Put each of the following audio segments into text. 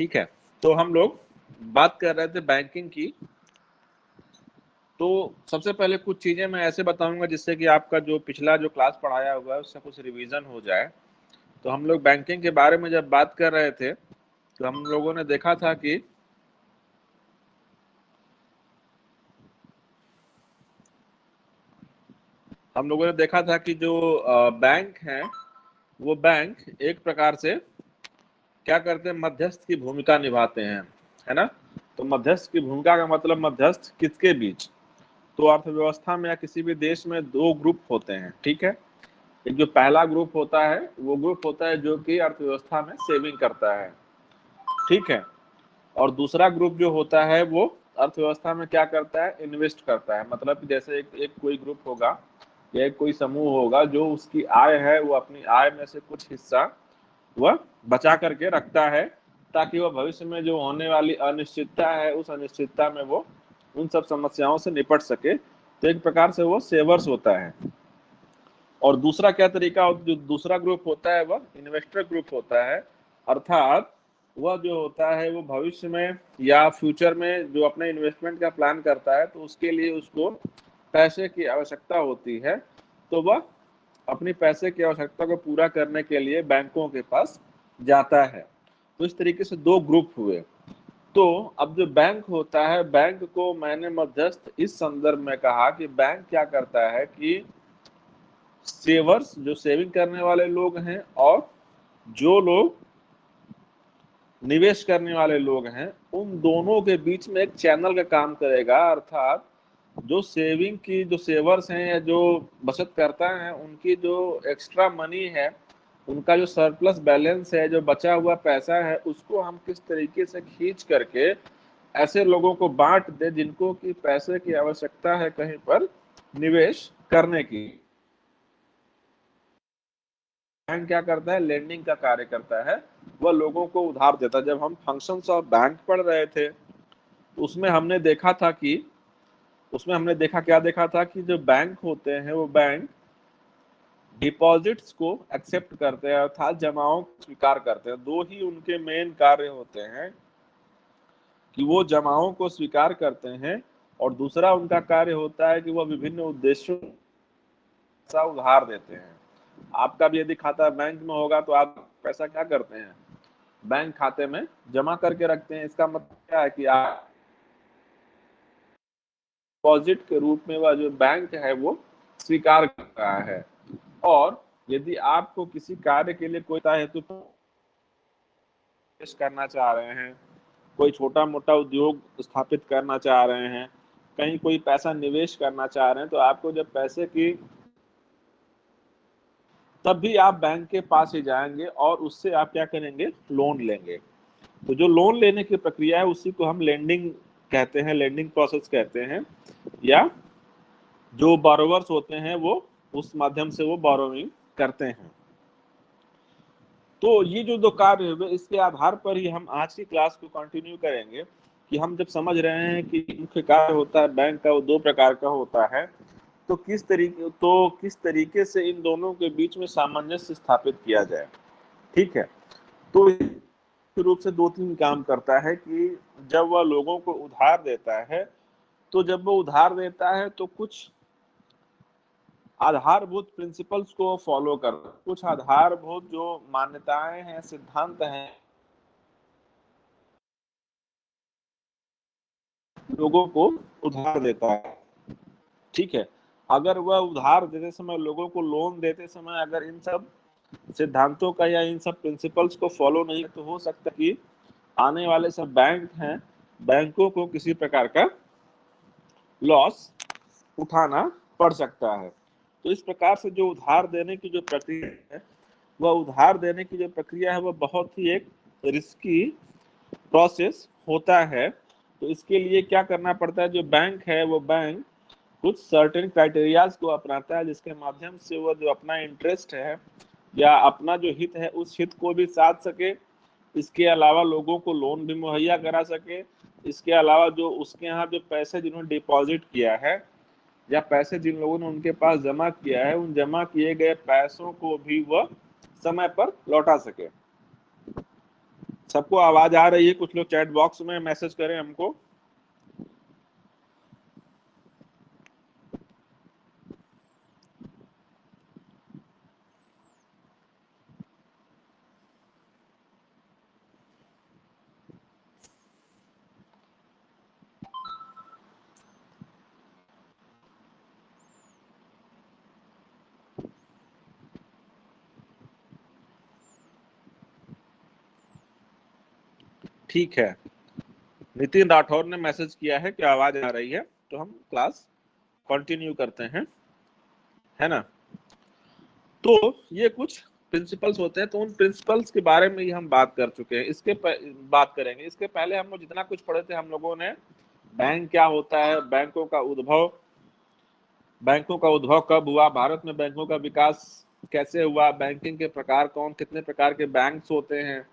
ठीक है, तो हम लोग बात कर रहे थे बैंकिंग की। तो सबसे पहले कुछ चीजें मैं ऐसे बताऊंगा जिससे कि आपका जो पिछला जो क्लास पढ़ाया हुआ है उससे कुछ रिवीजन हो जाए। तो हम लोग बैंकिंग के बारे में जब बात कर रहे थे तो हम लोगों ने देखा था कि जो बैंक हैं वो बैंक एक प्रकार से क्या करते हैं, मध्यस्थ की भूमिका निभाते हैं, है ना। तो मध्यस्थ की भूमिका का मतलब मध्यस्थ किसके बीच, तो अर्थव्यवस्था में या किसी भी देश में दो ग्रुप होते हैं, ठीक है। एक जो पहला ग्रुप होता है वो ग्रुप होता है जो कि अर्थव्यवस्था में सेविंग करता है, ठीक है। और दूसरा ग्रुप जो होता है वो अर्थव्यवस्था में क्या करता है, इन्वेस्ट करता है। मतलब कि जैसे एक कोई ग्रुप होगा या एक कोई समूह होगा जो उसकी आय है वो अपनी आय में से कुछ हिस्सा वह बचा करके रखता है ताकि वह भविष्य में जो होने वाली अनिश्चितता है उस अनिश्चितता में वो उन सब समस्याओं से निपट सके। तो एक प्रकार से वो सेवर्स होता है। और दूसरा क्या तरीका, जो दूसरा ग्रुप होता है वह इन्वेस्टर ग्रुप होता है। अर्थात वह जो होता है वो भविष्य में या फ्यूचर में जो अपने इन्वेस्टमेंट का प्लान करता है तो उसके लिए उसको पैसे की आवश्यकता होती है। तो वह अपनी पैसे की आवश्यकता को पूरा करने के लिए बैंकों के पास जाता है। तो इस तरीके से दो ग्रुप हुए। तो अब जो बैंक होता है, बैंक को मैंने मध्यस्थ इस संदर्भ में कहा कि बैंक क्या करता है कि सेवर्स जो सेविंग करने वाले लोग हैं और जो लोग निवेश करने वाले लोग हैं उन दोनों के बीच में एक चैनल का काम करेगा। अर्थात जो सेविंग की जो सेवर्स हैं या जो बचत करता है उनकी जो एक्स्ट्रा मनी है, उनका जो सरप्लस बैलेंस है, जो बचा हुआ पैसा है, उसको हम किस तरीके से खींच करके ऐसे लोगों को बांट दे जिनको की पैसे की आवश्यकता है कहीं पर निवेश करने की। बैंक क्या करता है, लेंडिंग का कार्य करता है, वह लोगों को उधार देता है। जब हम फंक्शंस ऑफ बैंक पढ़ रहे थे तो उसमें हमने देखा क्या देखा था कि जो बैंक होते हैं वो बैंक डिपॉजिट्स को एक्सेप्ट करते हैं, अर्थात जमाओं को स्वीकार करते हैं। दो ही उनके मेन कार्य होते हैं कि वो जमाओं को स्वीकार करते हैं और दूसरा उनका कार्य होता है कि वह विभिन्न उद्देश्यों पैसा उधार देते हैं। आपका भी यदि खाता बैंक में होगा तो आप पैसा क्या करते हैं, बैंक खाते में जमा करके रखते हैं। इसका मतलब क्या है कि आप डिपॉजिट के रूप में वह जो बैंक है वो स्वीकार कर रहा है। और यदि आपको किसी कार्य के लिए कोई हेतु करना चाह रहे हैं, कोई छोटा मोटा उद्योग स्थापित करना चाह रहे हैं, कहीं कोई पैसा निवेश करना चाह रहे हैं, तो आपको जब पैसे की तब भी आप बैंक के पास ही जाएंगे और उससे आप क्या करेंगे, लोन लेंगे। तो जो लोन लेने की प्रक्रिया है उसी को हम लेंडिंग कहते हैं, लेंडिंग प्रोसेस कहते हैं। या जो बोरोवर्स होते हैं वो उस माध्यम से वो बोरोइंग करते हैं। तो ये जो दो कार्य हुए इसके आधार पर ही हम आज की क्लास को कंटिन्यू करेंगे कि हम जब समझ रहे हैं कि मुख्य कार्य होता है बैंक का वो दो प्रकार का होता है, तो किस तरीके से इन दोनों के बीच में सामंजस्य स्थापित किया जाए। ठीक है, तो रूप से दो तीन काम करता है कि जब वह लोगों को उधार देता है तो जब वो उधार देता है तो कुछ आधारभूत प्रिंसिपल्स को फॉलो कर, कुछ आधारभूत जो मान्यताएं हैं, सिद्धांत हैं, लोगों को उधार देता है। ठीक है, अगर वह उधार देते समय, लोगों को लोन देते समय अगर इन सब सिद्धांतों का या इन सब प्रिंसिपल्स को फॉलो नहीं तो हो सकता है कि आने वाले सब बैंक हैं, बैंकों को किसी प्रकार का लॉस उठाना पड़ सकता है। तो इस प्रकार से जो उधार देने की जो प्रक्रिया है वह बहुत ही एक रिस्की प्रोसेस होता है। तो इसके लिए क्या करना पड़ता है, जो बैंक है वो बैंक कुछ सर्टेन क्राइटेरियाज को अपनाता है जिसके माध्यम से वो जो अपना इंटरेस्ट है या अपना जो हित है उस हित को भी साध सके, इसके अलावा लोगों को लोन भी मुहैया करा सके, इसके अलावा जो उसके यहाँ जो पैसे जिन्होंने डिपॉजिट किया है या पैसे जिन लोगों ने उनके पास जमा किया है उन जमा किए गए पैसों को भी वह समय पर लौटा सके। सबको आवाज आ रही है? कुछ लोग चैट बॉक्स में मैसेज करें हमको। ठीक है, नितिन राठौर ने मैसेज किया है कि आवाज आ रही है, तो हम क्लास कंटिन्यू करते हैं, है ना। तो ये कुछ प्रिंसिपल्स होते हैं, तो उन प्रिंसिपल्स के बारे में ही हम बात कर चुके हैं। बात करेंगे। इसके पहले हम लोग जितना कुछ पढ़े थे, हम लोगों ने बैंक क्या होता है, बैंकों का उद्भव कब हुआ, भारत में बैंकों का विकास कैसे हुआ, बैंकिंग के प्रकार कौन, कितने प्रकार के बैंक्स होते हैं,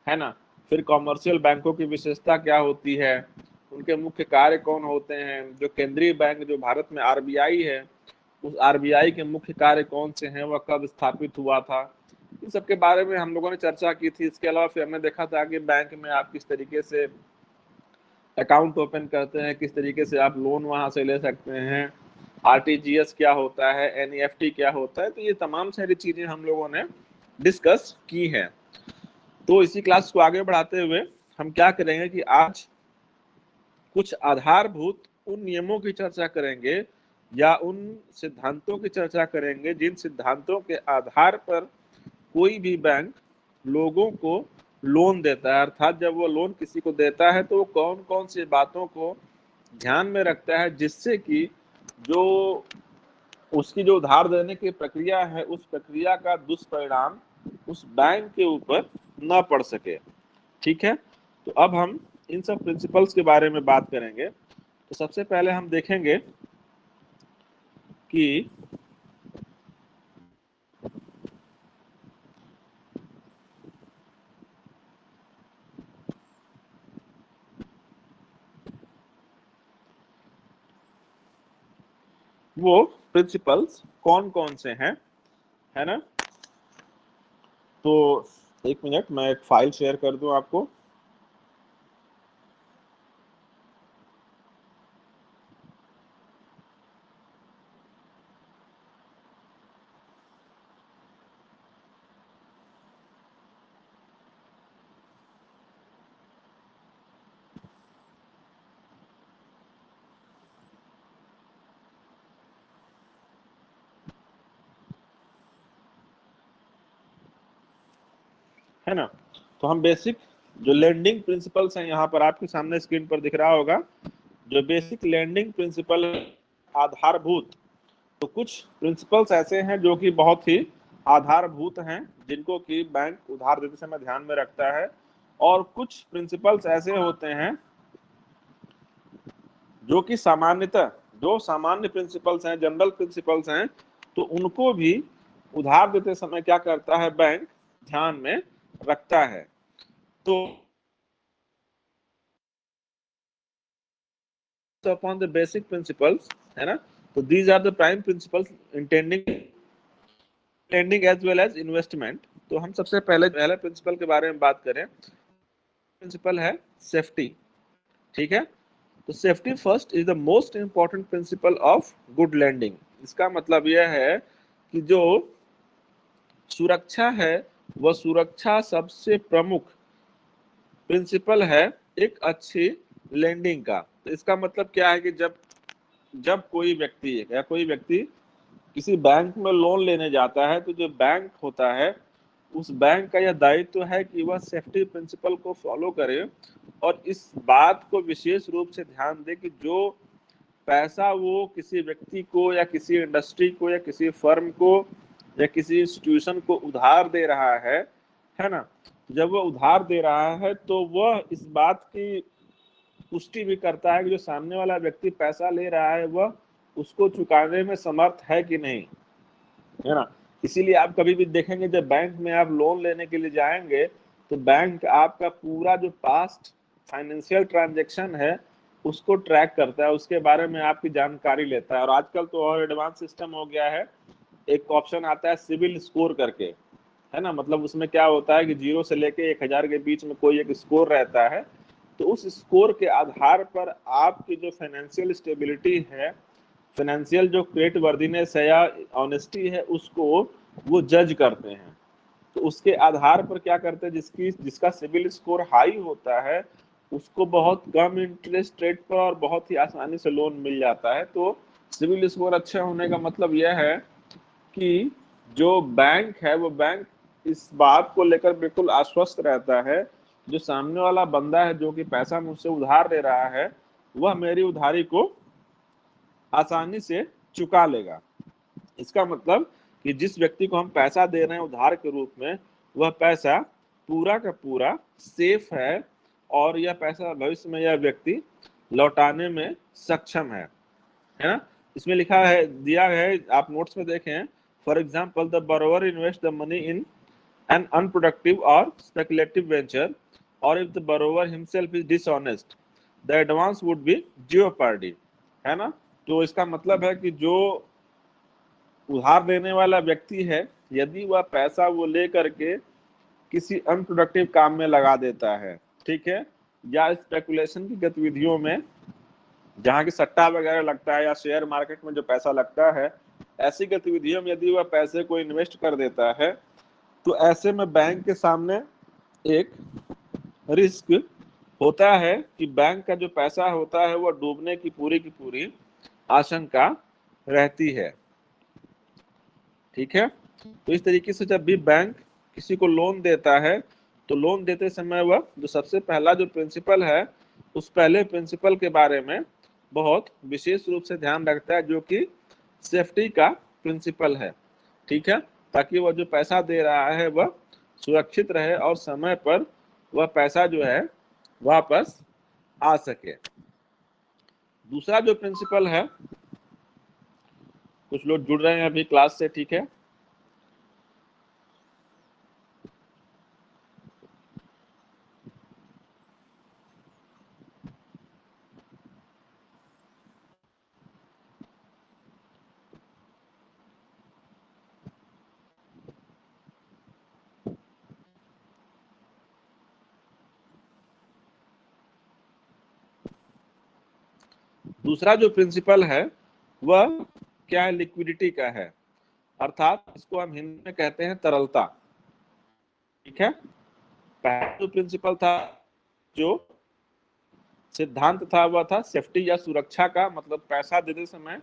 है ना। फिर कॉमर्शियल बैंकों की विशेषता क्या होती है, उनके मुख्य कार्य कौन होते हैं, जो केंद्रीय बैंक जो भारत में आरबीआई है, उस आरबीआई के मुख्य कार्य कौन से हैं, वह कब स्थापित हुआ था, इन सब के बारे में हम लोगों ने चर्चा की थी। इसके अलावा फिर हमने देखा था कि बैंक में आप किस तरीके से अकाउंट ओपन करते हैं, किस तरीके से आप लोन वहां से ले सकते हैं, आरटीजीएस क्या होता है, एनईएफटी क्या होता है। तो ये तमाम सारी चीजें हम लोगों ने डिस्कस की हैं। तो इसी क्लास को आगे बढ़ाते हुए हम क्या करेंगे कि आज कुछ आधारभूत उन नियमों की चर्चा करेंगे या उन सिद्धांतों की चर्चा करेंगे जिन सिद्धांतों के आधार पर कोई भी बैंक लोगों को लोन देता है। अर्थात जब वो लोन किसी को देता है तो वो कौन कौन सी बातों को ध्यान में रखता है, जिससे कि जो उसकी जो उधार देने की प्रक्रिया है, उस प्रक्रिया का दुष्परिणाम उस बैंक के ऊपर न पड़ सके। ठीक है, तो अब हम इन सब प्रिंसिपल्स के बारे में बात करेंगे। तो सबसे पहले हम देखेंगे कि वो प्रिंसिपल्स कौन कौन से हैं, है ना। तो एक मिनट, मैं एक फाइल शेयर कर दूं आपको। है ना, तो हम बेसिक जो लैंडिंग प्रिंसिपल्स हैं, यहाँ पर आपके सामने स्क्रीन पर दिख रहा होगा, जो बेसिक लैंडिंग प्रिंसिपल आधारभूत। तो कुछ प्रिंसिपल्स ऐसे हैं जो कि बहुत ही आधारभूत हैं, जिनको कि बैंक उधार देते समय ध्यान में रखता है। और कुछ प्रिंसिपल्स ऐसे होते हैं जो कि सामान्यतः जो सामान्य प्रिंसिपल्स हैं, जनरल प्रिंसिपल्स हैं, तो उनको भी उधार देते समय क्या करता है, बैंक ध्यान में रखता है। तो अपॉन द बेसिक प्रिंसिपल्स, है ना, तो these are the prime principles intending lending as well as investment. तो हम सबसे पहले प्रिंसिपल के बारे में बात करें। प्रिंसिपल है सेफ्टी। ठीक है, तो safety first is the most important principle of good lending. इसका मतलब यह है कि जो सुरक्षा है, वह सुरक्षा सबसे प्रमुख प्रिंसिपल है एक अच्छी लैंडिंग का। तो इसका मतलब क्या है कि जब जब कोई व्यक्ति किसी बैंक में लोन लेने जाता है, तो जो बैंक होता है, उस बैंक का यह दायित्व तो है कि वह सेफ्टी प्रिंसिपल को फॉलो करे और इस बात को विशेष रूप से ध्यान दे कि जो पैसा वो किसी व्यक्ति को या किसी इंडस्ट्री को या किसी फर्म को या किसी इंस्टीट्यूशन को उधार दे रहा है ना, जब वह उधार दे रहा है तो वह इस बात की पुष्टि भी करता है कि जो सामने वाला व्यक्ति पैसा ले रहा है वह उसको चुकाने में समर्थ है कि नहीं, है ना। इसीलिए आप कभी भी देखेंगे जब बैंक में आप लोन लेने के लिए जाएंगे, तो बैंक आपका पूरा जो पास्ट फाइनेंशियल ट्रांजैक्शन है उसको ट्रैक करता है, उसके बारे में आपकी जानकारी लेता है। और आजकल तो और एडवांस सिस्टम हो गया है, एक ऑप्शन आता है सिविल स्कोर करके, है ना। मतलब उसमें क्या होता है कि 0 से लेके 1000 के बीच में कोई एक स्कोर रहता है, तो उस स्कोर के आधार पर आपकी जो फाइनेंशियल स्टेबिलिटी है, फाइनेंशियल जो क्रेडिट वर्दीनेस है या ऑनेस्टी है, उसको वो जज करते हैं। तो उसके आधार पर क्या करते हैं, जिसका सिविल स्कोर हाई होता है उसको बहुत कम इंटरेस्ट रेट पर और बहुत ही आसानी से लोन मिल जाता है। तो सिविल स्कोर अच्छा होने का मतलब यह है कि जो बैंक है वो बैंक इस बात को लेकर बिल्कुल आश्वस्त रहता है, जो सामने वाला बंदा है जो कि पैसा मुझसे उधार ले रहा है, वह मेरी उधारी को आसानी से चुका लेगा। इसका मतलब कि जिस व्यक्ति को हम पैसा दे रहे हैं उधार के रूप में, वह पैसा पूरा का पूरा सेफ है और यह पैसा भविष्य में यह व्यक्ति लौटाने में सक्षम है ना। इसमें लिखा है, दिया है, आप नोट्स में देखें, for example the borrower invest the money in an unproductive or speculative venture, or if the borrower himself is dishonest, the advance would be jeopardy, है ना। तो इसका मतलब है कि जो उधार देने वाला व्यक्ति है, यदि वह पैसा वो ले करके किसी अनप्रोडक्टिव काम में लगा देता है, ठीक है, या स्पेकुलेशन की गतिविधियों में, जहाँ की सट्टा वगैरह लगता है या शेयर मार्केट में जो पैसा लगता है, ऐसी गतिविधियों में यदि वह पैसे को इन्वेस्ट कर देता है, तो ऐसे में बैंक के सामने एक रिस्क होता है कि बैंक का जो पैसा होता है वह डूबने की पूरी आशंका रहती है। ठीक है। तो इस तरीके से जब भी बैंक किसी को लोन देता है, तो लोन देते समय वह जो सबसे पहला जो प्रिंसिपल है, उस पहले प्रिंसिपल के बारे में बहुत विशेष रूप से ध्यान रखता है, जो कि सेफ्टी का प्रिंसिपल है। ठीक है, ताकि वह जो पैसा दे रहा है वह सुरक्षित रहे और समय पर वह पैसा जो है वापस आ सके। दूसरा जो प्रिंसिपल है, कुछ लोग जुड़ रहे हैं अभी क्लास से, ठीक है। दूसरा जो प्रिंसिपल है वह क्या है, लिक्विडिटी का है, अर्थात इसको हम हिंदी में कहते हैं तरलता। ठीक है। पहला जो प्रिंसिपल था, जो सिद्धांत था, वह था सेफ्टी या सुरक्षा का, मतलब पैसा देते समय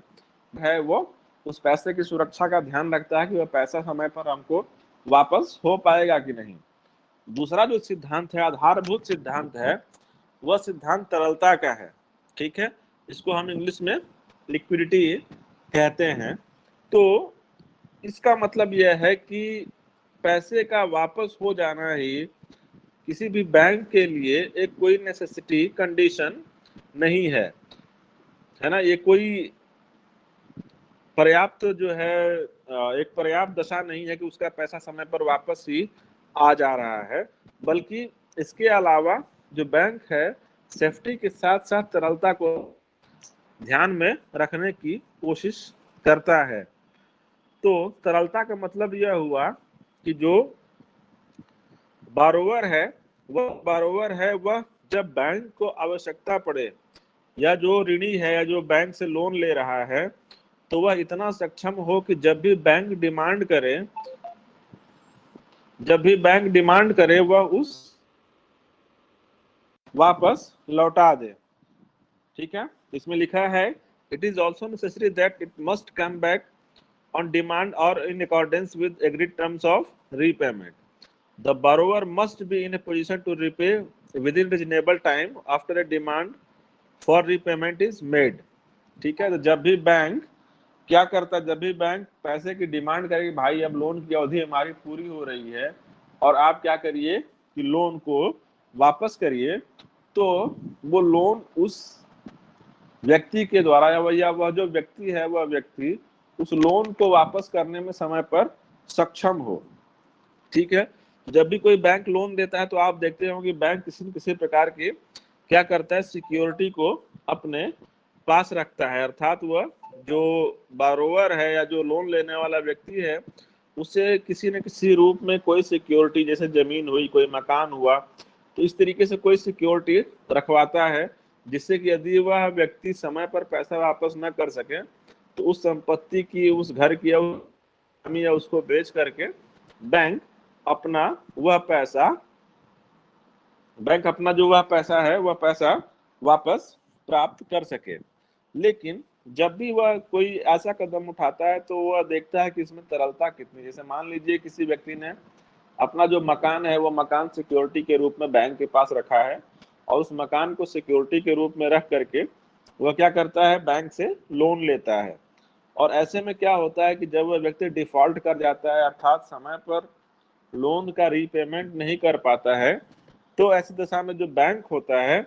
है वो उस पैसे की सुरक्षा का ध्यान रखता है कि वह पैसा समय पर हमको वापस हो पाएगा कि नहीं। दूसरा जो सिद्धांत है, आधारभूत सिद्धांत है, वह सिद्धांत तरलता का है। ठीक है, इसको हम इंग्लिश में लिक्विडिटी कहते हैं। तो इसका मतलब यह है कि पैसे का वापस हो जाना ही किसी भी बैंक के लिए एक कोई नेसेसिटी कंडीशन नहीं है ना। ये कोई पर्याप्त जो है एक पर्याप्त दशा नहीं है कि उसका पैसा समय पर वापस ही आ जा रहा है, बल्कि इसके अलावा जो बैंक है सेफ्टी के साथ साथ तरलता को ध्यान में रखने की कोशिश करता है। तो तरलता का मतलब यह हुआ कि जो बारोवर है वह जब बैंक को आवश्यकता पड़े, या जो ऋणी है या जो बैंक से लोन ले रहा है, तो वह इतना सक्षम हो कि जब भी बैंक डिमांड करे वह उस वापस लौटा दे। ठीक है, इसमें लिखा है, it is also necessary that it must come back on demand और in accordance with agreed terms of repayment. The borrower must be in a position to repay within reasonable time after a demand for repayment is made। ठीक है, तो जब भी bank क्या करता है, जब भी बैंक पैसे की डिमांड करे, भाई अब लोन की अवधि हमारी पूरी हो रही है और आप क्या करिए कि लोन को वापस करिए, तो वो लोन उस व्यक्ति के द्वारा या वह जो व्यक्ति है वह व्यक्ति उस लोन को वापस करने में समय पर सक्षम हो। ठीक है, जब भी कोई बैंक लोन देता है तो आप देखते हो कि बैंक किसी न किसी प्रकार की क्या करता है, सिक्योरिटी को अपने पास रखता है, अर्थात वह जो बारोवर है या जो लोन लेने वाला व्यक्ति है उसे किसी न किसी रूप में कोई सिक्योरिटी, जैसे जमीन हुई, कोई मकान हुआ, तो इस तरीके से कोई सिक्योरिटी रखवाता है, जिससे कि यदि वह व्यक्ति समय पर पैसा वापस न कर सके तो उस संपत्ति की, उस घर की या उसको बेच करके बैंक अपना वह पैसा बैंक अपना जो वह पैसा है वह पैसा वापस प्राप्त कर सके। लेकिन जब भी वह कोई ऐसा कदम उठाता है तो वह देखता है कि इसमें तरलता कितनी। जैसे मान लीजिए किसी व्यक्ति ने अपना जो मकान है वो मकान सिक्योरिटी के रूप में बैंक के पास रखा है, और उस मकान को सिक्योरिटी के रूप में रख करके वह क्या करता है, बैंक से लोन लेता है। और ऐसे में क्या होता है कि जब वह व्यक्ति डिफॉल्ट कर जाता है, अर्थात समय पर लोन का रीपेमेंट नहीं कर पाता है, तो ऐसी दशा में जो बैंक होता है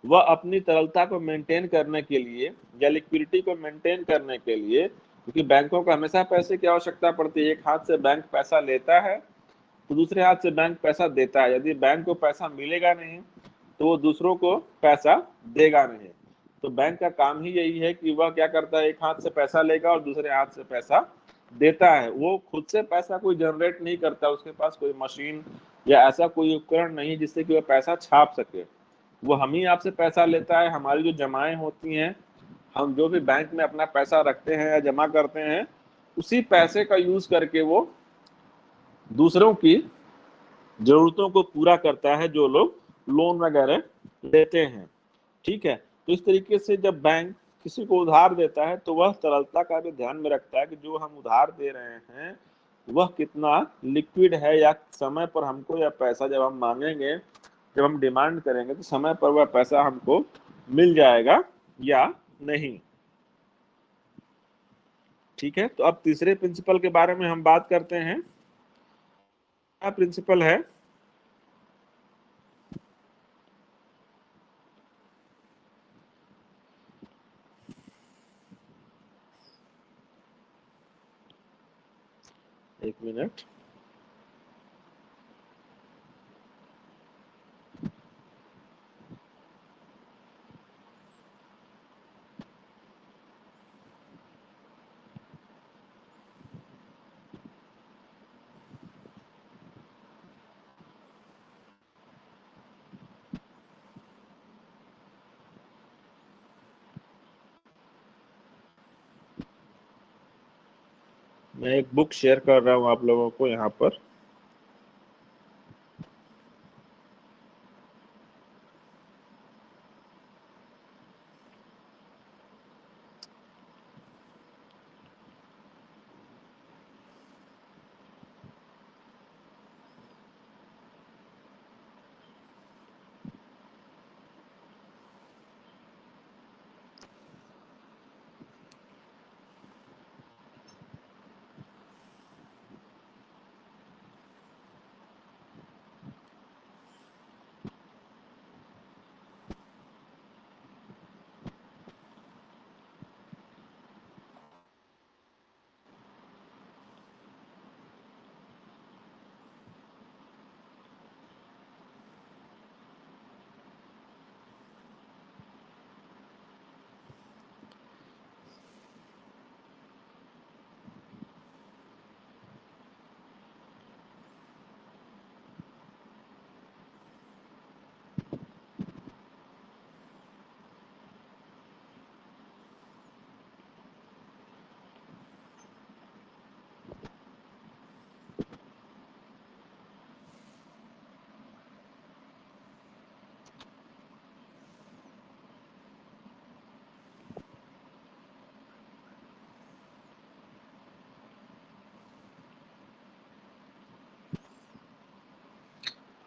वह अपनी तरलता को मेंटेन करने के लिए या लिक्विडिटी को मेंटेन करने के लिए, क्योंकि बैंकों को हमेशा पैसे की आवश्यकता पड़ती है, एक हाथ से बैंक पैसा लेता है तो दूसरे हाथ से बैंक पैसा देता है। यदि बैंक को पैसा मिलेगा नहीं तो वो दूसरों को पैसा देगा नहीं। तो बैंक का काम ही यही है कि वह क्या करता है, एक हाथ से पैसा लेगा और दूसरे हाथ से पैसा देता है। वो खुद से पैसा कोई जनरेट नहीं करता, उसके पास कोई मशीन या ऐसा कोई उपकरण नहीं जिससे कि वह पैसा छाप सके। वो हम ही आपसे पैसा लेता है, हमारी जो जमाएं होती हैं, हम जो भी बैंक में अपना पैसा रखते हैं या जमा करते हैं, उसी पैसे का यूज करके वो दूसरों की जरूरतों को पूरा करता है जो लोग लोन वगैरह लेते हैं। ठीक है, तो इस तरीके से जब बैंक किसी को उधार देता है तो वह तरलता का भी ध्यान में रखता है कि जो हम उधार दे रहे हैं वह कितना लिक्विड है, या समय पर हमको या पैसा जब हम मांगेंगे, जब हम डिमांड करेंगे तो समय पर वह पैसा हमको मिल जाएगा या नहीं। ठीक है, तो अब तीसरे प्रिंसिपल के बारे में हम बात करते हैं। क्या प्रिंसिपल है? एक मिनट। मैं एक बुक शेयर कर रहा हूं आप लोगों को यहाँ पर।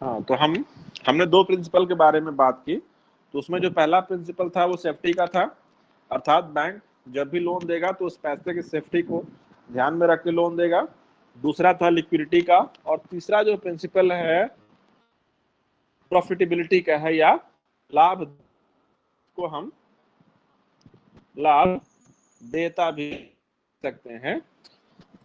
हाँ, तो हमने दो प्रिंसिपल के बारे में बात की। तो उसमें जो पहला प्रिंसिपल था वो सेफ्टी का था, अर्थात बैंक जब भी लोन देगा तो उस पैसे की सेफ्टी को ध्यान में रख के लोन देगा। दूसरा था लिक्विडिटी का, और तीसरा जो प्रिंसिपल है प्रॉफिटेबिलिटी का है, या लाभ को हम लाभ देता भी सकते हैं।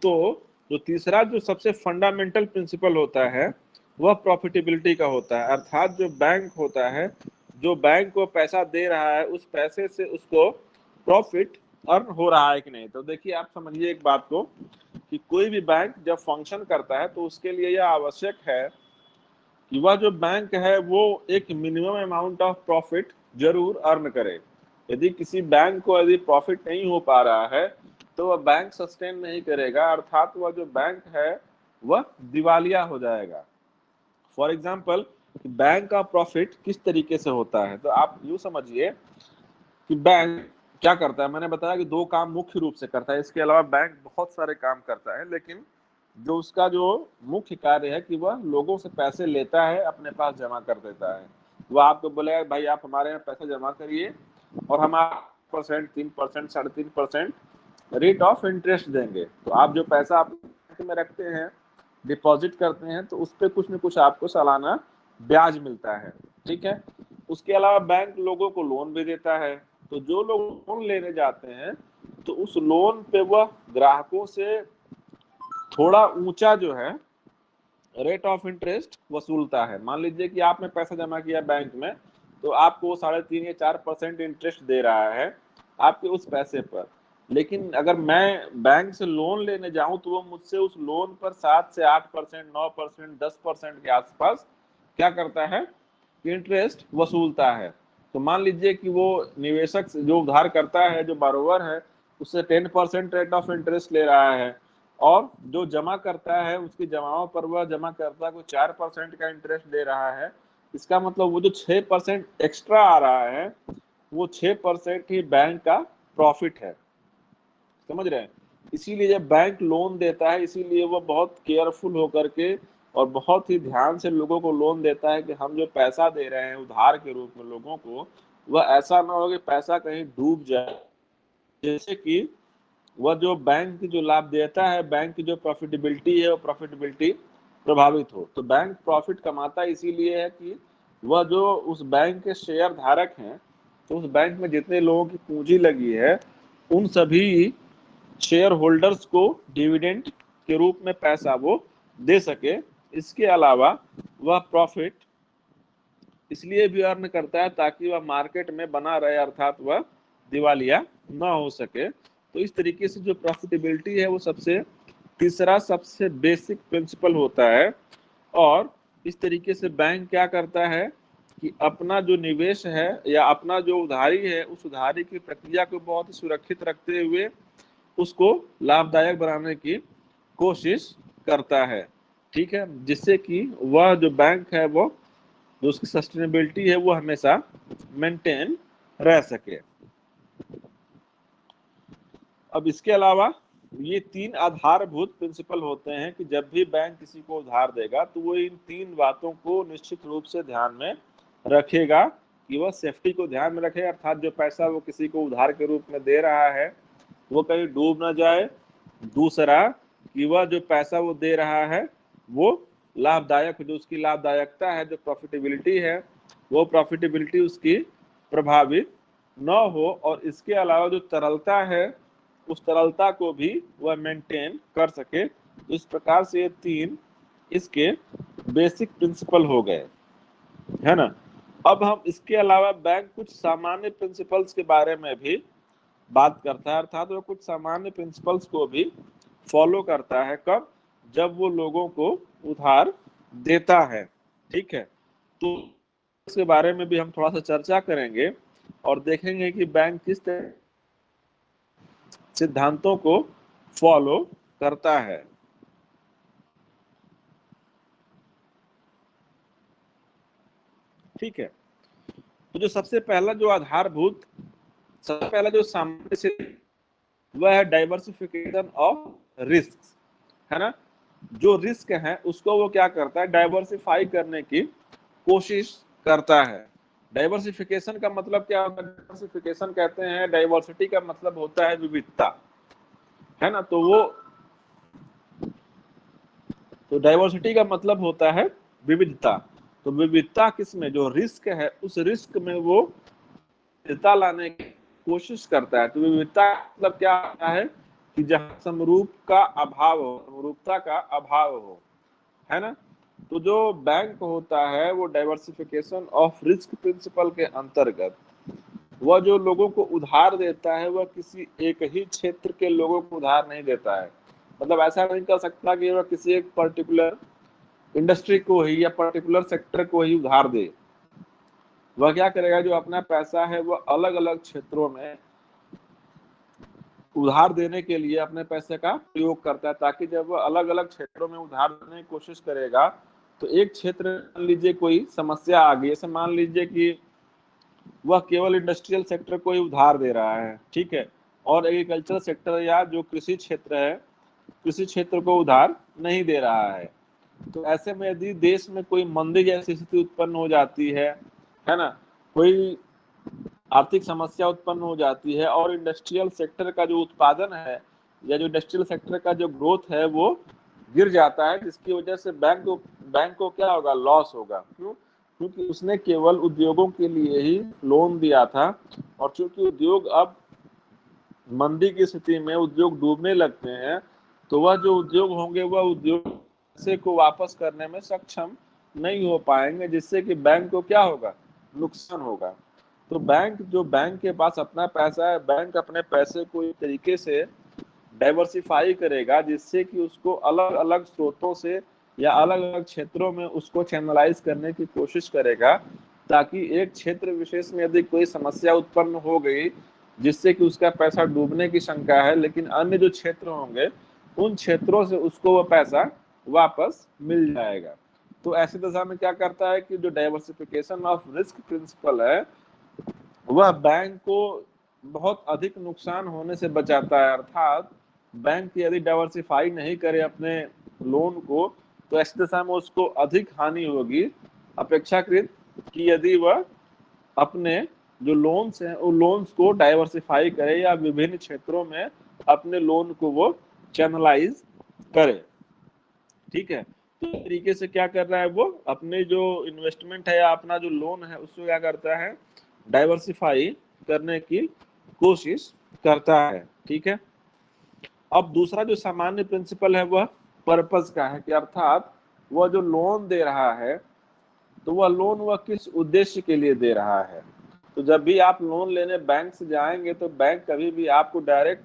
तो जो तीसरा जो सबसे फंडामेंटल प्रिंसिपल होता है वह प्रॉफिटेबिलिटी का होता है, अर्थात जो बैंक होता है, जो बैंक को पैसा दे रहा है उस पैसे से उसको प्रॉफिट अर्न हो रहा है कि नहीं। तो देखिए, आप समझिए एक बात को कि कोई भी बैंक जब फंक्शन करता है तो उसके लिए यह आवश्यक है कि वह जो बैंक है वो एक मिनिमम अमाउंट ऑफ प्रॉफिट जरूर अर्न करे। यदि किसी बैंक को यदि प्रॉफिट नहीं हो पा रहा है तो वह बैंक सस्टेन नहीं करेगा, अर्थात वह जो बैंक है वह दिवालिया हो जाएगा। फॉर एग्जाम्पल, बैंक का प्रॉफिट किस तरीके से होता है, तो आप यूं समझिए कि बैंक क्या करता है। मैंने बताया कि दो काम मुख्य रूप से करता है, इसके अलावा बैंक बहुत सारे काम करता है, लेकिन जो उसका जो मुख्य कार्य है कि वह लोगों से पैसे लेता है, अपने पास जमा कर देता है। वह आपको बोलेगा भाई आप हमारे यहाँ पैसा जमा करिए और हम आप 3%, 3.5%, रेट ऑफ इंटरेस्ट देंगे। तो आप जो पैसा आप बैंक में रखते हैं, डिपॉजिट करते हैं, तो उस पर कुछ न कुछ आपको सालाना ब्याज मिलता है। ठीक है। उसके अलावा बैंक लोगों को लोन भी देता है। तो जो लोग लोन लेने जाते हैं तो उस लोन पे वह ग्राहकों से थोड़ा ऊंचा जो है रेट ऑफ इंटरेस्ट वसूलता है। मान लीजिए कि आपने पैसा जमा किया बैंक में, तो आपको 3.5 या 4% इंटरेस्ट दे रहा है आपके उस पैसे पर। लेकिन अगर मैं बैंक से लोन लेने जाऊं तो वो मुझसे उस लोन पर 7 से 8%, 9%, 10% के आसपास क्या करता है, इंटरेस्ट वसूलता है। तो मान लीजिए कि वो निवेशक जो उधार करता है, जो बारोवर है, उससे 10% रेट ऑफ इंटरेस्ट ले रहा है, और जो जमा करता है उसकी जमाओं पर वह जमा करता को 4% का इंटरेस्ट दे रहा है। इसका मतलब वो जो 6% एक्स्ट्रा आ रहा है, वो 6% ही बैंक का प्रॉफिट है। समझ रहे हैं। इसीलिए जब बैंक लोन देता है, इसीलिए वो बहुत केयरफुल होकर के और बहुत ही ध्यान से लोगों को लोन देता है कि हम जो पैसा दे रहे हैं उधार के रूप में लोगों को, वह ऐसा ना हो कि पैसा कहीं डूब जाए, जैसे कि वह जो बैंक की जो लाभ देता है, बैंक की जो प्रॉफिटेबिलिटी है, वो प्रॉफिटेबिलिटी प्रभावित हो। तो बैंक प्रॉफिट कमाता इसीलिए है कि वह जो उस बैंक के शेयर धारक हैं, तो उस बैंक में जितने लोगों की पूंजी लगी है उन सभी शेयर होल्डर्स को डिविडेंड के रूप में पैसा वो दे सके। इसके अलावा वह प्रॉफिट इसलिए भी अर्न करता है ताकि वह मार्केट में बना रहे, अर्थात वह दिवालिया ना हो सके। तो इस तरीके से जो प्रॉफिटेबिलिटी है वो तीसरा सबसे बेसिक प्रिंसिपल होता है। और इस तरीके से बैंक क्या करता है कि अपना जो निवेश है या अपना जो उधारी है, उस उधारी की प्रक्रिया को बहुत ही सुरक्षित रखते हुए उसको लाभदायक बनाने की कोशिश करता है। ठीक है, जिससे कि वह जो बैंक है वो जो उसकी सस्टेनेबिलिटी है वो हमेशा मेंटेन रह सके। अब इसके अलावा ये 3 आधारभूत प्रिंसिपल होते हैं कि जब भी बैंक किसी को उधार देगा तो वो इन 3 बातों को निश्चित रूप से ध्यान में रखेगा कि वह सेफ्टी को ध्यान में रखे, अर्थात जो पैसा वो किसी को उधार के रूप में दे रहा है वो कहीं डूब ना जाए। दूसरा कि वह जो पैसा वो दे रहा है वो लाभदायक, जो उसकी लाभदायकता है, जो प्रॉफिटेबिलिटी है, वो प्रॉफिटेबिलिटी उसकी प्रभावित न हो। और इसके अलावा जो तरलता है उस तरलता को भी वह मेंटेन कर सके। तो इस प्रकार से ये 3 इसके बेसिक प्रिंसिपल हो गए, है ना। अब हम इसके अलावा बैंक कुछ सामान्य प्रिंसिपल्स के बारे में भी बात करता है, अर्थात वो कुछ सामान्य प्रिंसिपल्स को भी फॉलो करता है। कब? जब वो लोगों को उधार देता है। ठीक है, तो इसके बारे में भी हम थोड़ा सा चर्चा करेंगे और देखेंगे कि बैंक किस तरह सिद्धांतों को फॉलो करता है। ठीक है, तो जो सबसे पहला जो आधारभूत, सबसे पहला जो सामान्य वह है डाइवर्सिफिकेशन ऑफ रिस्क, है ना। जो रिस्क है उसको वो क्या करता है, डाइवर्सिफाई करने की कोशिश करता है। डाइवर्सिफिकेशन का मतलब क्या होता है? डाइवर्सिफिकेशन कहते हैं, डाइवर्सिटी का मतलब होता है विविधता, है ना। तो डाइवर्सिटी का मतलब होता है विविधता। तो विविधता किसमें? जो रिस्क है उस रिस्क में वो विविधता लाने की कोशिश करता है। तो विविधता मतलब क्या होता है कि जहां समरूप का अभाव हो, समरूपता का अभाव हो, है ना। तो जो बैंक होता है वो डाइवर्सिफिकेशन ऑफ रिस्क प्रिंसिपल के अंतर्गत वह जो लोगों को उधार देता है वह किसी एक ही क्षेत्र के लोगों को उधार नहीं देता है, मतलब ऐसा नहीं कर सकता कि वह किसी एक पर्टिकुलर इंडस्ट्री को ही या पर्टिकुलर सेक्टर को ही उधार दे। वह क्या करेगा, जो अपना पैसा है वह अलग अलग क्षेत्रों में उधार देने के लिए अपने पैसे का प्रयोग करता है, ताकि जब वह अलग अलग क्षेत्रों में उधार देने की कोशिश करेगा तो एक क्षेत्र, मान लीजिए कोई समस्या आ गई, जैसे मान लीजिए कि वह केवल इंडस्ट्रियल सेक्टर को ही उधार दे रहा है, ठीक है, और एग्रीकल्चर सेक्टर या जो कृषि क्षेत्र है, कृषि क्षेत्र को उधार नहीं दे रहा है। तो ऐसे में यदि देश में कोई मंदी जैसी स्थिति उत्पन्न हो जाती है ना, कोई आर्थिक समस्या उत्पन्न हो जाती है और इंडस्ट्रियल सेक्टर का जो उत्पादन है या जो इंडस्ट्रियल सेक्टर का जो ग्रोथ है वो गिर जाता है, जिसकी वजह से बैंक को क्या होगा, लॉस होगा। क्यों? क्योंकि उसने केवल उद्योगों के लिए ही लोन दिया था, और चूंकि उद्योग अब मंदी की स्थिति में उद्योग डूबने लगते हैं, तो वह जो उद्योग होंगे वह उद्योग पैसे को वापस करने में सक्षम नहीं हो पाएंगे, जिससे कि बैंक को क्या होगा, नुकसान होगा। तो बैंक के पास अपना पैसा है, बैंक अपने पैसे को एक तरीके से डाइवर्सिफाई करेगा, जिससे कि उसको अलग अलग स्रोतों से या अलग अलग क्षेत्रों में उसको चैनलाइज करने की कोशिश करेगा, ताकि एक क्षेत्र विशेष में यदि कोई समस्या उत्पन्न हो गई जिससे कि उसका पैसा डूबने की शंका है, लेकिन अन्य जो क्षेत्र होंगे उन क्षेत्रों से उसको वह पैसा वापस मिल जाएगा। तो ऐसी दशा में क्या करता है कि जो डाइवर्सिफिकेशन ऑफ रिस्क प्रिंसिपल है वह बैंक को बहुत अधिक नुकसान होने से बचाता है। अर्थात बैंक यदि डाइवर्सिफाई नहीं करे अपने लोन को, तो ऐसी दशा में उसको अधिक हानि होगी अपेक्षाकृत कि यदि वह अपने जो लोन्स हैं उन लोन्स को डाइवर्सिफाई करे या विभिन्न क्षेत्रों में अपने लोन को वो चैनलाइज करे। ठीक है, तो इस तरीके से क्या कर रहा है, वो अपने जो इन्वेस्टमेंट है या अपना जो लोन है उसको क्या करता है, डाइवर्सिफाई करने की कोशिश करता है। ठीक है, अब दूसरा जो सामान्य प्रिंसिपल है वह पर्पस का है, कि अर्थात वह जो लोन दे रहा है तो वह लोन वह किस उद्देश्य के लिए दे रहा है। तो जब भी आप लोन लेने बैंक से जाएंगे तो बैंक कभी भी आपको डायरेक्ट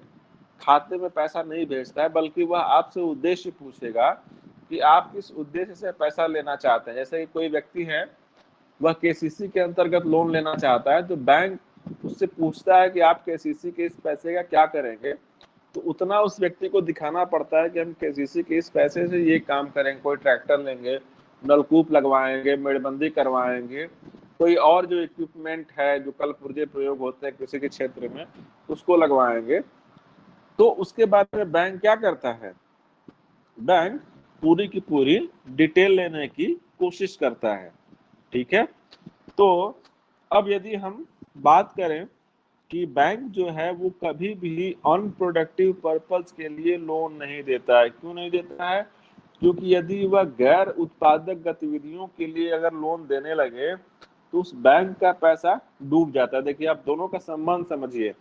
खाते में पैसा नहीं भेजता है, बल्कि वह आपसे उद्देश्य पूछेगा कि आप किस उद्देश्य से पैसा लेना चाहते हैं। जैसे कि कोई व्यक्ति है वह केसीसी के अंतर्गत लोन लेना चाहता है, तो बैंक उससे पूछता है कि आप केसीसी के इस पैसे का क्या करेंगे। तो उतना उस व्यक्ति को दिखाना पड़ता है कि हम केसीसी के इस पैसे से ये काम करेंगे, कोई ट्रैक्टर लेंगे, नलकूप लगवाएंगे, मेड़बंदी करवाएंगे, कोई और जो इक्विपमेंट है जो कल पुर्जे प्रयोग होते हैं कृषि के क्षेत्र में उसको लगवाएंगे। तो उसके बाद में बैंक क्या करता है, बैंक पूरी की पूरी डिटेल लेने की कोशिश करता है। ठीक है, तो अब यदि हम बात करें कि बैंक जो है वो कभी भी अनप्रोडक्टिव पर्पस के लिए लोन नहीं देता है। क्यों नहीं देता है? क्योंकि यदि वह गैर उत्पादक गतिविधियों के लिए अगर लोन देने लगे तो उस बैंक का पैसा डूब जाता है। देखिए, आप दोनों का संबंध समझिए,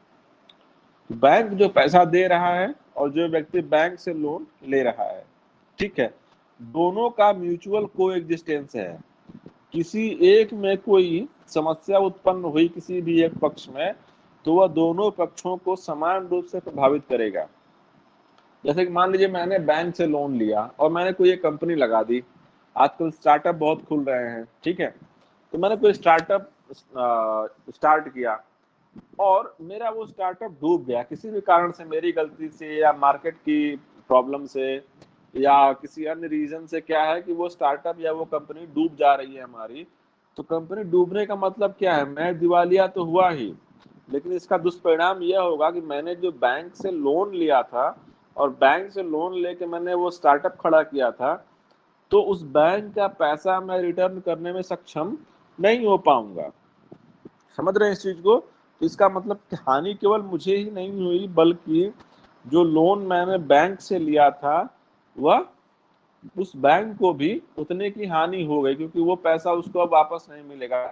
बैंक जो पैसा दे रहा है और जो व्यक्ति बैंक से लोन ले रहा है, ठीक है, दोनों का म्यूचुअल कोएग्जिस्टेंस है। किसी एक में कोई समस्या उत्पन्न हुई किसी भी एक पक्ष में, तो वह दोनों पक्षों को समान रूप से प्रभावित करेगा। जैसे कि मान लीजिए मैंने बैंक से लोन लिया और मैंने कोई एक कंपनी लगा दी। आजकल स्टार्टअप बहुत खुल रहे हैं, ठीक है, तो मैंने कोई स्टार्टअप स्टार्ट किया और मेरा वो स्टार्टअप डूब गया किसी भी कारण से, मेरी गलती से या मार्केट की प्रॉब्लम से या किसी अन्य रीजन से। क्या है कि वो स्टार्टअप या वो कंपनी डूब जा रही है हमारी। तो कंपनी डूबने का मतलब क्या है, मैं दिवालिया तो हुआ ही, लेकिन इसका दुष्परिणाम यह होगा कि मैंने जो बैंक से लोन लिया था और बैंक से लोन लेके मैंने वो स्टार्टअप खड़ा किया था, तो उस बैंक का पैसा मैं रिटर्न करने में सक्षम नहीं हो पाऊंगा। समझ रहे हैं इस चीज को? तो इसका मतलब कि हानि केवल मुझे ही नहीं हुई, बल्कि जो लोन मैंने बैंक से लिया था वह उस बैंक को भी उतने की हानि हो गई, क्योंकि वो पैसा उसको अब वापस नहीं मिलेगा।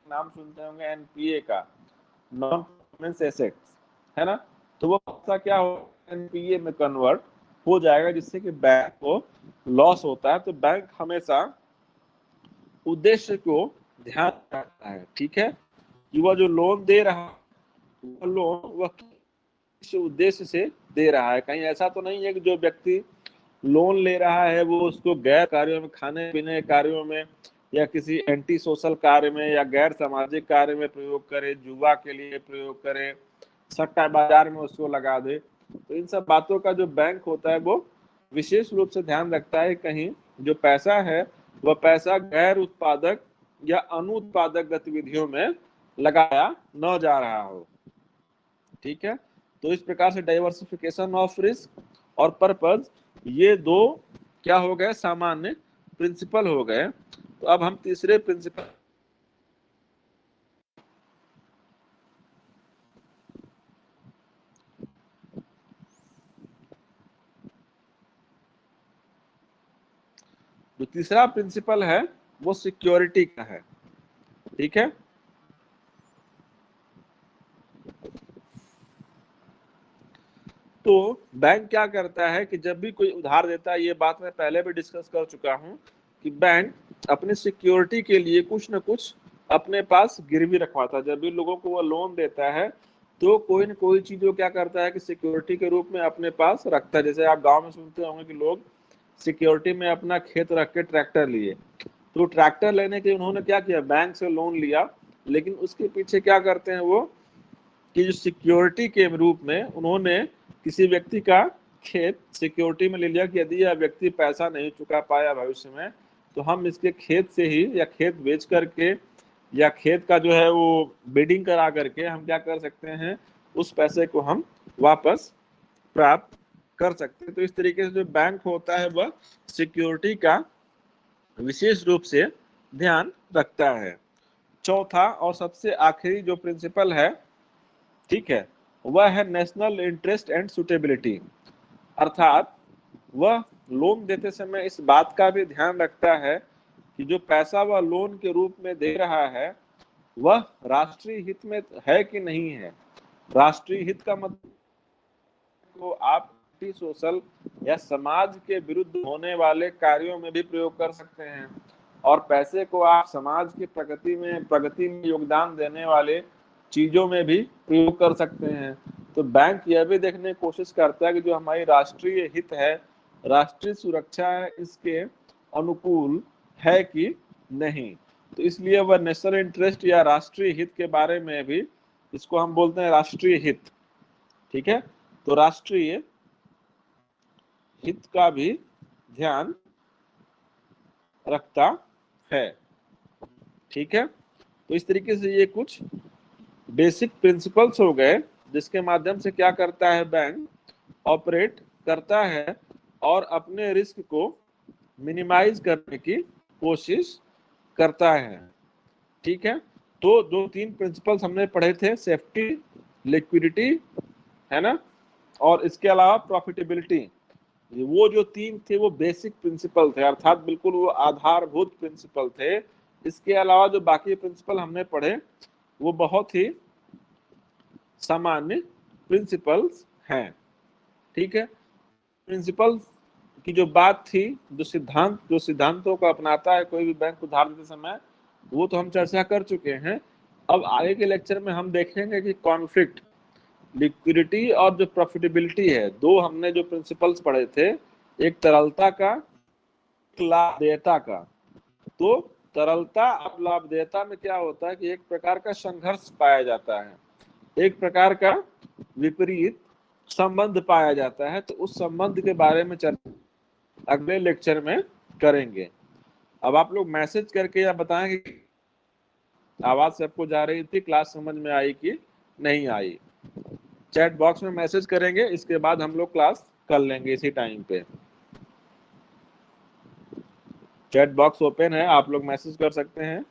नाम सुनते होंगे एनपीए का, नॉन परफॉर्मेंस एसेट्स, है ना। तो वो पैसा क्या हो, एनपीए में कन्वर्ट हो जाएगा, जिससे कि बैंक को लॉस होता है। तो बैंक हमेशा उद्देश्य को ध्यान रखता है, ठीक है, कि वह जो लोन दे रहा है वह लोन वह किस उद्देश्य से दे रहा है। कहीं ऐसा तो नहीं है कि जो व्यक्ति लोन ले रहा है वो उसको गैर कार्यों में, खाने पीने के कार्यों में या किसी एंटी सोशल कार्य में या गैर सामाजिक कार्य में प्रयोग करे, जुआ के लिए प्रयोग करे, सट्टा बाजार में उसको लगा दे। तो इन सब बातों का जो बैंक होता है वो विशेष रूप से ध्यान रखता है, कहीं जो पैसा है वह पैसा गैर उत्पादक या अनुत्पादक गतिविधियों में लगाया न जा रहा हो। ठीक है, तो इस प्रकार से डाइवर्सिफिकेशन ऑफ रिस्क और पर्पज, ये दो क्या हो गए, सामान्य प्रिंसिपल हो गए। तो अब हम तीसरे प्रिंसिपल, जो तीसरा प्रिंसिपल है वो सिक्योरिटी का है। ठीक है, तो बैंक क्या करता है कि जब भी कोई उधार देता है, ये बात मैं पहले भी डिस्कस कर चुका हूं कि बैंक अपनी सिक्योरिटी के लिए कुछ न कुछ अपने पास गिरवी रखवाता है। जब भी लोगों को वो लोन देता है तो कोई न कोई चीज वो क्या करता है कि सिक्योरिटी के रूप में अपने पास रखता है। जैसे आप गांव में सुनते होंगे कि लोग सिक्योरिटी में अपना खेत रख के ट्रैक्टर लिए, तो ट्रैक्टर लेने के उन्होंने क्या किया, बैंक से लोन लिया, लेकिन उसके पीछे क्या करते हैं वो कि जो सिक्योरिटी के रूप में उन्होंने किसी व्यक्ति का खेत सिक्योरिटी में ले लिया कि यदि यह व्यक्ति पैसा नहीं चुका पाया भविष्य में, तो हम इसके खेत से ही या खेत बेच करके या खेत का जो है वो बिडिंग करा करके हम क्या कर सकते हैं, उस पैसे को हम वापस प्राप्त कर सकते हैं। तो इस तरीके से जो बैंक होता है वह सिक्योरिटी का विशेष रूप से ध्यान रखता है। चौथा और सबसे आखिरी जो प्रिंसिपल है, ठीक है, वह है नेशनल इंटरेस्ट एंड सुटेबिलिटी। अर्थात वह लोन देते समय इस बात का भी ध्यान रखता है कि जो पैसा वह लोन के रूप में दे रहा है वह राष्ट्रीय हित में है कि नहीं है। राष्ट्रीय हित का मतलब को आप सोशल या समाज के विरुद्ध होने वाले कार्यों में भी प्रयोग कर सकते हैं, और पैसे को आप समाज की प्रगति में योगदान देने वाले चीजों में भी प्रयोग कर सकते हैं। तो बैंक यह भी देखने की कोशिश करता है कि जो हमारी राष्ट्रीय हित है, राष्ट्रीय सुरक्षा है, इसके अनुकूल है कि नहीं। तो इसलिए वह नेशनल इंटरेस्ट या राष्ट्रीय हित के बारे में भी, इसको हम बोलते हैं राष्ट्रीय हित। ठीक है, तो राष्ट्रीय हित का भी ध्यान रखता है। ठीक है, तो इस तरीके से ये कुछ बेसिक प्रिंसिपल्स हो गए जिसके माध्यम से क्या करता है बैंक, ऑपरेट करता है और अपने रिस्क को मिनिमाइज करने की कोशिश करता है। ठीक है, तो जो तीन प्रिंसिपल्स हमने पढ़े थे, सेफ्टी, लिक्विडिटी, है ना, और इसके अलावा प्रॉफिटेबिलिटी, वो जो तीन थे वो बेसिक प्रिंसिपल थे, अर्थात बिल्कुल वो आधारभूत प्रिंसिपल थे। इसके अलावा जो बाकी प्रिंसिपल हमने पढ़े वो बहुत ही सामान्य प्रिंसिपल्स हैं। ठीक है, प्रिंसिपल्स की जो बात थी, जो सिद्धांतों को अपनाता है कोई भी बैंक उधार देते समय, वो तो हम चर्चा कर चुके हैं। अब आगे के लेक्चर में हम देखेंगे कि कॉन्फ्लिक्ट, लिक्विडिटी और जो प्रॉफिटेबिलिटी है, दो हमने जो प्रिंसिपल्स पढ़े थे, एक तरलता का, एक लाभदेयता का। तो तरलता और लाभदेयता में क्या होता है कि एक प्रकार का संघर्ष पाया जाता है, एक प्रकार का विपरीत संबंध पाया जाता है। तो उस संबंध के बारे में चर्चा अगले लेक्चर में करेंगे। अब आप लोग मैसेज करके या बताएं कि आवाज सबको जा रही थी, क्लास समझ में आई कि नहीं आई। चैट बॉक्स में मैसेज करेंगे, इसके बाद हम लोग क्लास कर लेंगे इसी टाइम पे। चैट बॉक्स ओपन है, आप लोग मैसेज कर सकते हैं।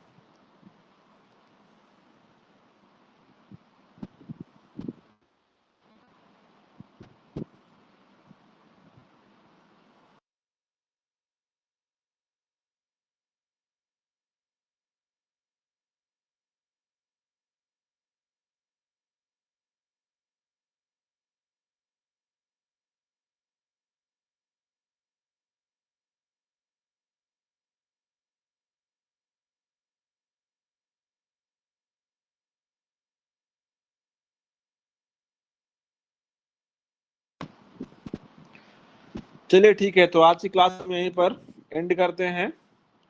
चलिए ठीक है, तो आज की क्लास में यहीं पर एंड करते हैं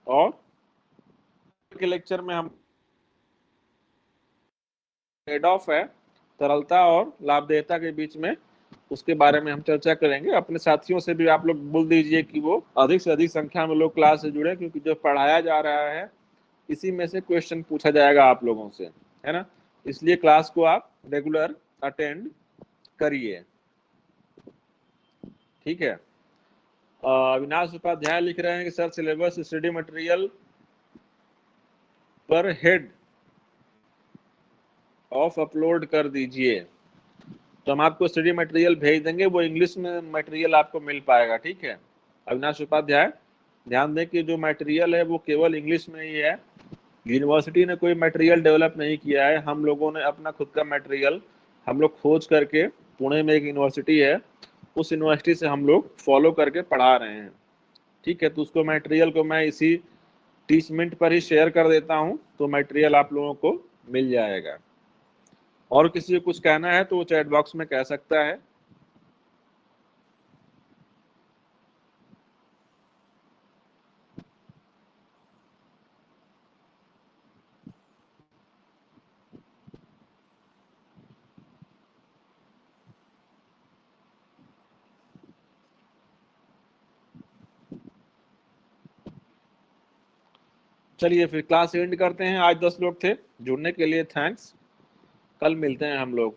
और के लेक्चर में हम ट्रेड ऑफ है तरलता और लाभदेयता के बीच में, उसके बारे में हम चर्चा करेंगे। अपने साथियों से भी आप लोग बोल दीजिए कि वो अधिक से अधिक संख्या में लोग क्लास से जुड़े, क्योंकि जो पढ़ाया जा रहा है इसी में से क्वेश्चन पूछा जाएगा आप लोगों से, है ना। इसलिए क्लास को आप रेगुलर अटेंड करिए, ठीक है। अविनाश उपाध्याय लिख रहे हैं कि सर सिलेबस स्टडी मटेरियल पर हेड ऑफ अपलोड कर दीजिए। तो हम आपको स्टडी मटेरियल भेज देंगे, वो इंग्लिश में मटेरियल आपको मिल पाएगा, ठीक है। अविनाश उपाध्याय ध्यान दें कि जो मटेरियल है वो केवल इंग्लिश में ही है। यूनिवर्सिटी ने कोई मटेरियल डेवलप नहीं किया है, हम लोगों ने अपना खुद का मटेरियल हम लोग खोज करके, पुणे में एक यूनिवर्सिटी है, उस यूनिवर्सिटी से हम लोग फॉलो करके पढ़ा रहे हैं, ठीक है। तो उसको मटेरियल को मैं इसी 30 मिनट पर ही शेयर कर देता हूं, तो मटेरियल आप लोगों को मिल जाएगा। और किसी को कुछ कहना है तो वो चैट बॉक्स में कह सकता है। चलिए फिर क्लास एंड करते हैं। आज 10 लोग थे, जुड़ने के लिए थैंक्स। कल मिलते हैं हम लोग।